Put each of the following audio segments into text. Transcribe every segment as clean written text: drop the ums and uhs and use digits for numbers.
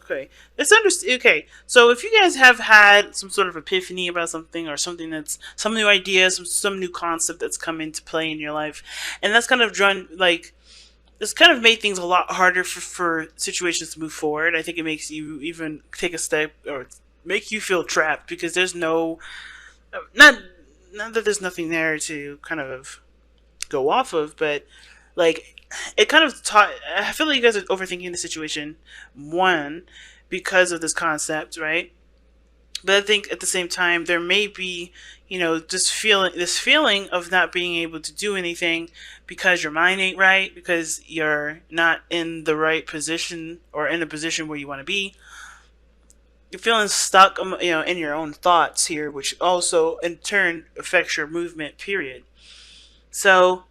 Okay, it's understood. Okay, so if you guys have had some sort of epiphany about something, or something that's some new idea, some new concept that's come into play in your life, and that's kind of drawn like this kind of made things a lot harder for situations to move forward. I think it makes you even take a step or make you feel trapped because there's no not not that there's nothing there to kind of go off of, but like it kind of taught. I feel like you guys are overthinking the situation. One, because of this concept, right? But I think at the same time there may be, just this feeling of not being able to do anything because your mind ain't right, because you're not in the right position or in a position where you want to be. You're feeling stuck, in your own thoughts here, which also in turn affects your movement. Period. So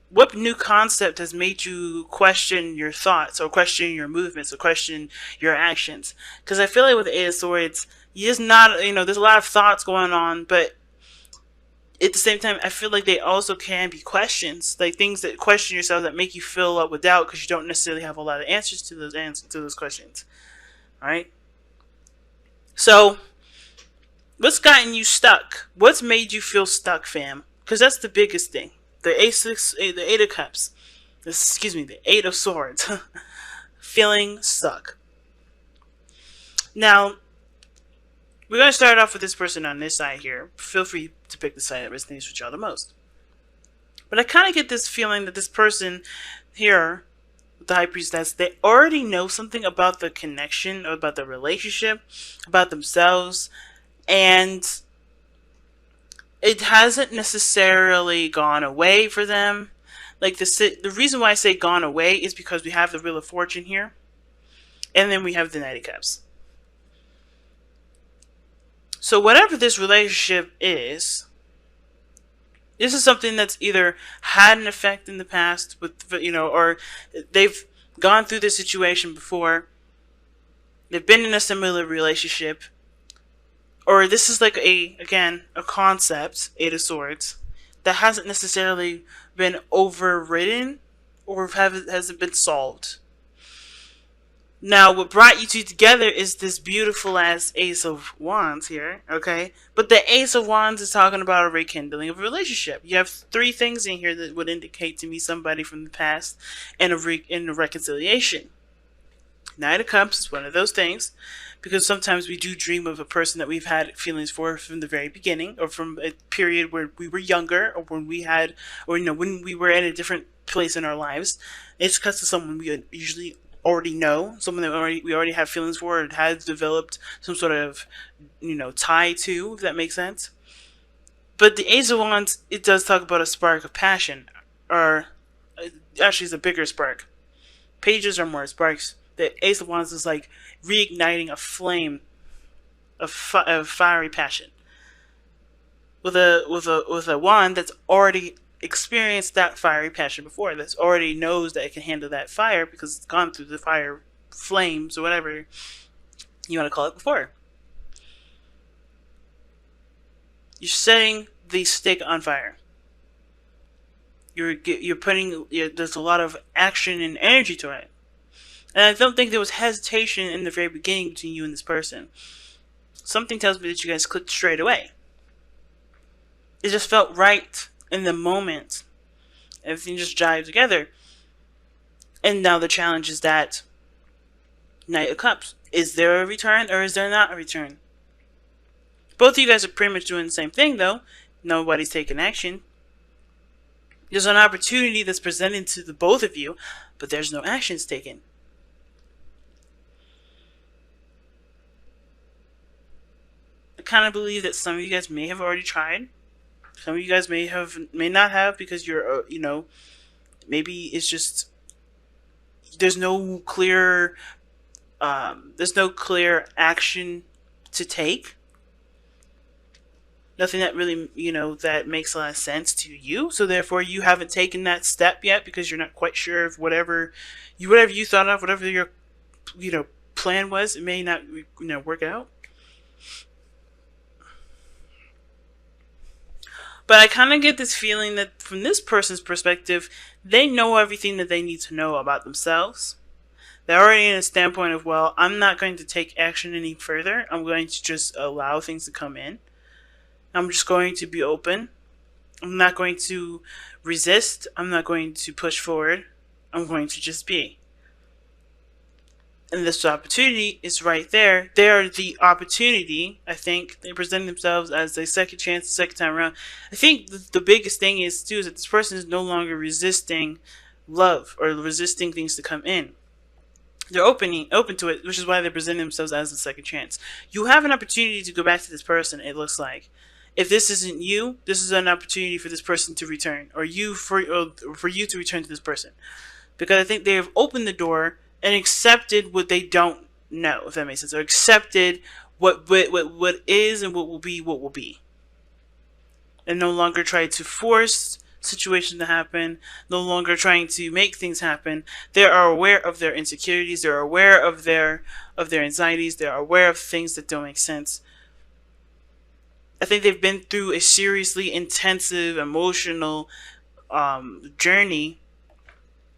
what new concept has made you question your thoughts or question your movements or question your actions? Because I feel like with the Eight of Swords, you just not, there's a lot of thoughts going on, but at the same time, I feel like they also can be questions, like things that question yourself that make you fill up with doubt because you don't necessarily have a lot of answers to those questions. All right. So, what's gotten you stuck? What's made you feel stuck, fam? Because that's the biggest thing. The Eight of Cups. The Eight of Swords. Feeling stuck. Now, we're going to start off with this person on this side here. Feel free to pick the side that resonates with y'all the most. But I kind of get this feeling that this person here, the High Priestess, they already know something about the connection, or about the relationship, about themselves, and it hasn't necessarily gone away for them. Like the reason why I say gone away is because we have the Wheel of Fortune here, and then we have the Knight of Cups. So whatever this relationship is, this is something that's either had an effect in the past with, or they've gone through this situation before. They've been in a similar relationship, or this is like a concept, Eight of Swords, that hasn't necessarily been overridden or hasn't been solved. Now, what brought you two together is this beautiful ass Ace of Wands here, okay? But the Ace of Wands is talking about a rekindling of a relationship. You have three things in here that would indicate to me somebody from the past and a reconciliation. Knight of Cups is one of those things, because sometimes we do dream of a person that we've had feelings for from the very beginning, or from a period where we were younger, or when we had, or when we were at a different place in our lives. It's because of someone we usually already know, someone that we already have feelings for, or has developed some sort of tie to, if that makes sense. But the Ace of Wands, it does talk about a spark of passion, or actually it's a bigger spark. Pages are more sparks. The Ace of Wands is like reigniting a flame of fiery passion with a wand that's already experienced that fiery passion before, that's already knows that it can handle that fire because it's gone through the fire flames or whatever you want to call it before. You're setting the stick on fire. You're putting, there's a lot of action and energy to it. And I don't think there was hesitation in the very beginning between you and this person. Something tells me that you guys clicked straight away. It just felt right in the moment. Everything just jived together. And now the challenge is that Knight of Cups. Is there a return or is there not a return? Both of you guys are pretty much doing the same thing though. Nobody's taking action. There's an opportunity that's presented to the both of you, but there's no actions taken. I kind of believe that some of you guys may have already tried. Some of you guys may not have, because you're, maybe it's just there's no clear action to take. Nothing that really, that makes a lot of sense to you. So therefore, you haven't taken that step yet because you're not quite sure if whatever you thought of, whatever your, plan was, it may not, work out. But I kind of get this feeling that from this person's perspective, they know everything that they need to know about themselves. They're already in a standpoint of, well, I'm not going to take action any further. I'm going to just allow things to come in. I'm just going to be open. I'm not going to resist. I'm not going to push forward. I'm going to just be. And this opportunity is right there. They are the opportunity. I think they present themselves as a second chance, second time around. I think the biggest thing is too is that this person is no longer resisting love or resisting things to come in. They're open to it, which is why they present themselves as a second chance. You have an opportunity to go back to this person. It looks like, if this isn't you, this is an opportunity for this person to return, or for you to return to this person, because I think they have opened the door and accepted what they don't know, if that makes sense, or accepted what is and what will be, and no longer try to force situations to happen, no longer trying to make things happen. They are aware of their insecurities, they're aware of their anxieties, they're aware of things that don't make sense. I think they've been through a seriously intensive emotional journey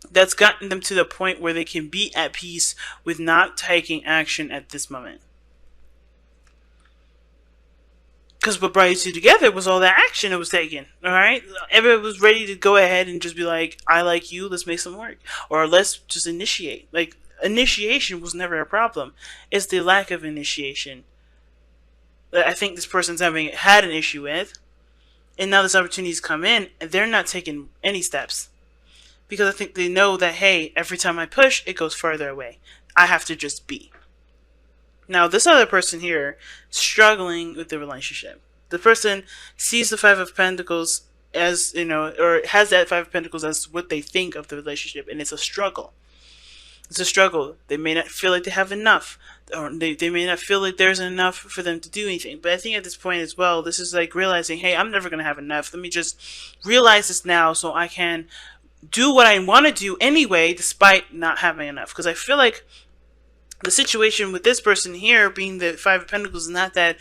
that's gotten them to the point where they can be at peace with not taking action at this moment. Because what brought you two together was all that action that was taken. Alright? Everyone was ready to go ahead and just be like, I like you, let's make some work. Or let's just initiate. Like, initiation was never a problem. It's the lack of initiation that I think this person's had an issue with. And now this opportunity's come in, and they're not taking any steps. Because I think they know that, hey, every time I push, it goes further away. I have to just be. Now, this other person here struggling with the relationship. The person sees the Five of Pentacles as, or has that Five of Pentacles as what they think of the relationship, and it's a struggle. It's a struggle. They may not feel like they have enough, or they may not feel like there's enough for them to do anything. But I think at this point as well, this is like realizing, hey, I'm never going to have enough. Let me just realize this now so I can do what I want to do anyway, despite not having enough. Because I feel like the situation with this person here being the Five of Pentacles is not that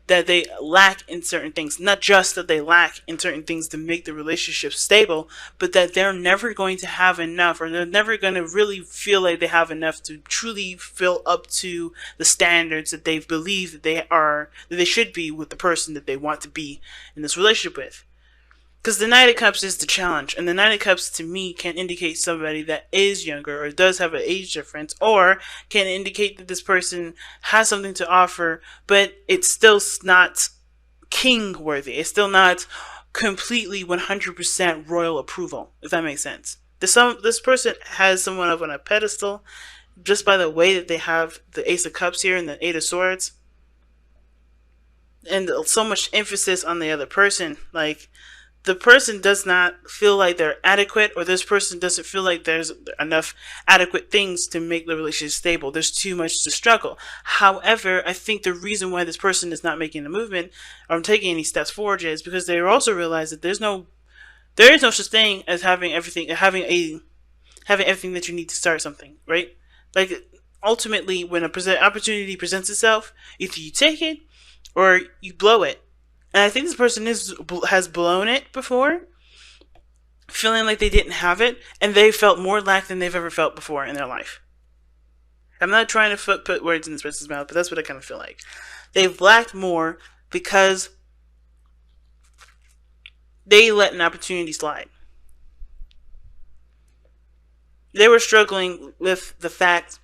they lack in certain things. Not just that they lack in certain things to make the relationship stable, but that they're never going to have enough, or they're never going to really feel like they have enough to truly fill up to the standards that they believe that they should be with the person that they want to be in this relationship with. Because the Knight of Cups is the challenge, and the Knight of Cups to me can indicate somebody that is younger or does have an age difference, or can indicate that this person has something to offer, but it's still not king worthy. It's still not completely 100% royal approval, if that makes sense. This person has someone up on a pedestal just by the way that they have the Ace of Cups here and the Eight of Swords, and so much emphasis on the other person. Like, the person does not feel like they're adequate, or this person doesn't feel like there's enough adequate things to make the relationship stable. There's too much to struggle. However, I think the reason why this person is not making a movement or taking any steps forward is because they also realize that there is no such thing as having everything that you need to start something, right? Like, ultimately, when an opportunity presents itself, either you take it or you blow it. And I think this person has blown it before, feeling like they didn't have it, and they felt more lack than they've ever felt before in their life. I'm not trying to put words in this person's mouth, but that's what I kind of feel like. They've lacked more because they let an opportunity slide. They were struggling with the fact,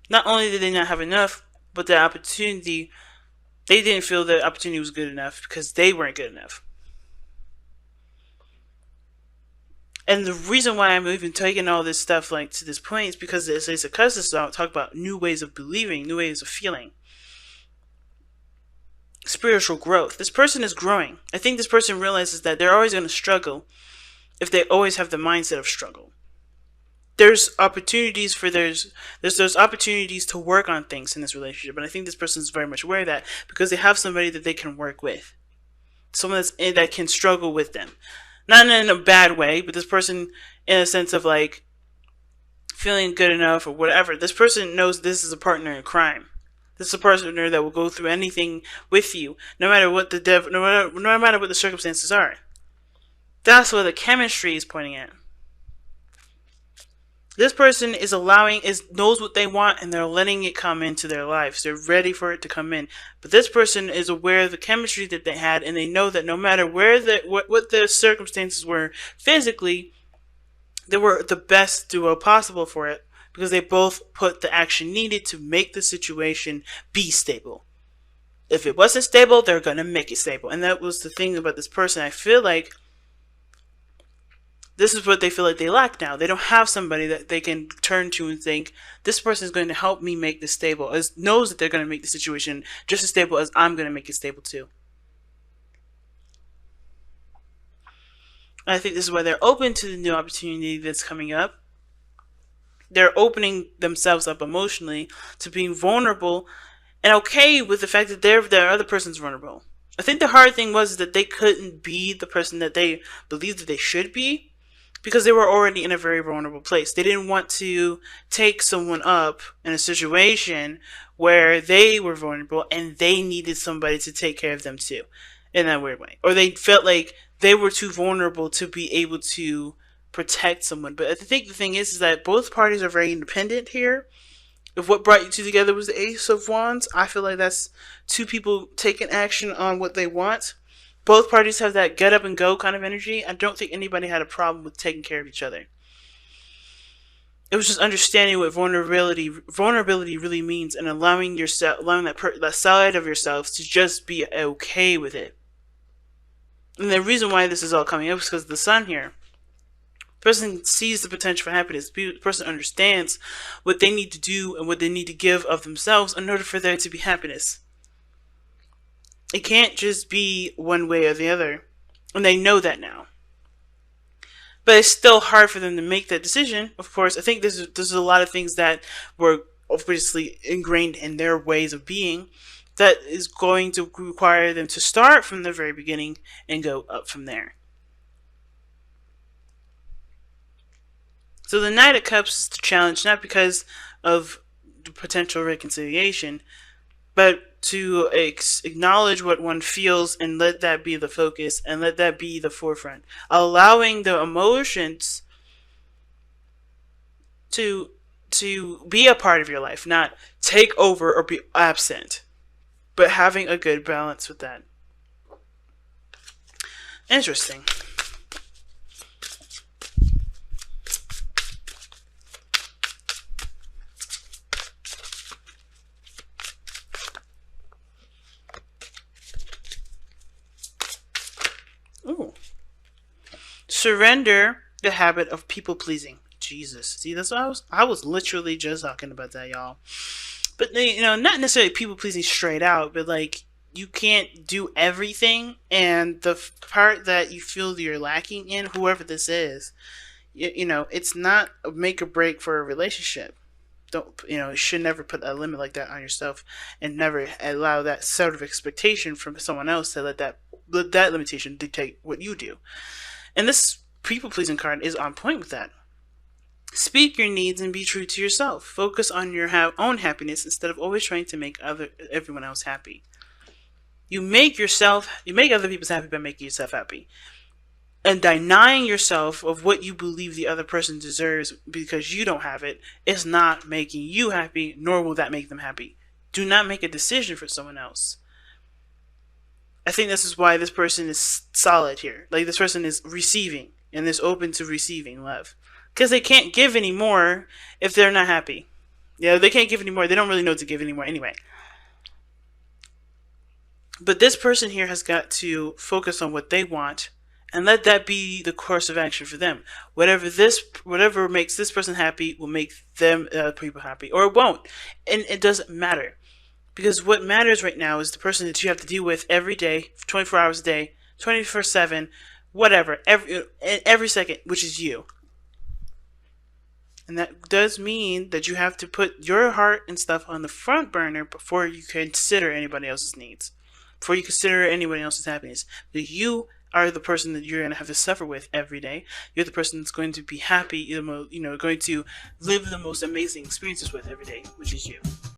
not only did they not have enough, but the opportunity, they didn't feel the opportunity was good enough because they weren't good enough. And the reason why I'm even taking all this stuff like to this point is because this Ace of Cups is talk about new ways of believing, new ways of feeling. Spiritual growth. This person is growing. I think this person realizes that they're always going to struggle if they always have the mindset of struggle. There's opportunities there's opportunities to work on things in this relationship, and I think this person is very much aware of that because they have somebody that they can work with, someone that can struggle with them, not in a bad way, but this person in a sense of like feeling good enough or whatever. This person knows this is a partner in crime. This is a partner that will go through anything with you, no matter what no matter what the circumstances are. That's what the chemistry is pointing at. This person is allowing is knows what they want and they're letting it come into their lives. They're ready for it to come in. But this person is aware of the chemistry that they had, and they know that no matter where what the circumstances were physically, they were the best duo possible for it because they both put the action needed to make the situation be stable. If it wasn't stable, they're gonna make it stable. And that was the thing about this person. I feel like this is what they feel like they lack now. They don't have somebody that they can turn to and think, this person is going to help me make this stable. As knows that they're going to make the situation just as stable as I'm going to make it stable too. And I think this is why they're open to the new opportunity that's coming up. They're opening themselves up emotionally to being vulnerable and okay with the fact that their other person's vulnerable. I think the hard thing was that they couldn't be the person that they believed that they should be because they were already in a very vulnerable place. They didn't want to take someone up in a situation where they were vulnerable and they needed somebody to take care of them too, in that weird way. Or they felt like they were too vulnerable to be able to protect someone. But I think the thing is that both parties are very independent here. If what brought you two together was the Ace of Wands, I feel like that's two people taking action on what they want. Both parties have that get up and go kind of energy. I don't think anybody had a problem with taking care of each other. It was just understanding what vulnerability really means, and allowing that side of yourself to just be okay with it. And the reason why this is all coming up is because of the sun here. The person sees the potential for happiness. The person understands what they need to do and what they need to give of themselves in order for there to be happiness. It can't just be one way or the other. And they know that now. But it's still hard for them to make that decision. Of course, I think there's a lot of things that were obviously ingrained in their ways of being that is going to require them to start from the very beginning and go up from there. So the Knight of Cups is the challenge, not because of the potential reconciliation, but to acknowledge what one feels and let that be the focus and let that be the forefront. Allowing the emotions to be a part of your life, not take over or be absent, but having a good balance with that. Interesting. Ooh. Surrender the habit of people pleasing. Jesus. See, that's what I was literally just talking about that, y'all. But not necessarily people pleasing straight out, but like you can't do everything, and the part that you feel you're lacking in, whoever this is, it's not a make or break for a relationship. Don't you should never put a limit like that on yourself, and never allow that sort of expectation from someone else to let that limitation dictate what you do. And this people pleasing card is on point with that. Speak your needs and be true to yourself. Focus on your own happiness instead of always trying to make everyone else happy. You make other people happy by making yourself happy. And denying yourself of what you believe the other person deserves because you don't have it is not making you happy, nor will that make them happy. Do not make a decision for someone else. I think this is why this person is solid here. Like, this person is receiving and is open to receiving love. Because they can't give anymore if they're not happy. Yeah, they can't give anymore. They don't really know what to give anymore anyway. But this person here has got to focus on what they want and let that be the course of action for them. Whatever makes this person happy will make them people happy, or it won't. And it doesn't matter. Because what matters right now is the person that you have to deal with every day, 24 hours a day, 24/7, whatever, every second, which is you. And that does mean that you have to put your heart and stuff on the front burner before you consider anybody else's needs, before you consider anybody else's happiness. Because you are the person that you're going to have to suffer with every day. You're the person that's going to be happy, going to live the most amazing experiences with every day, which is you.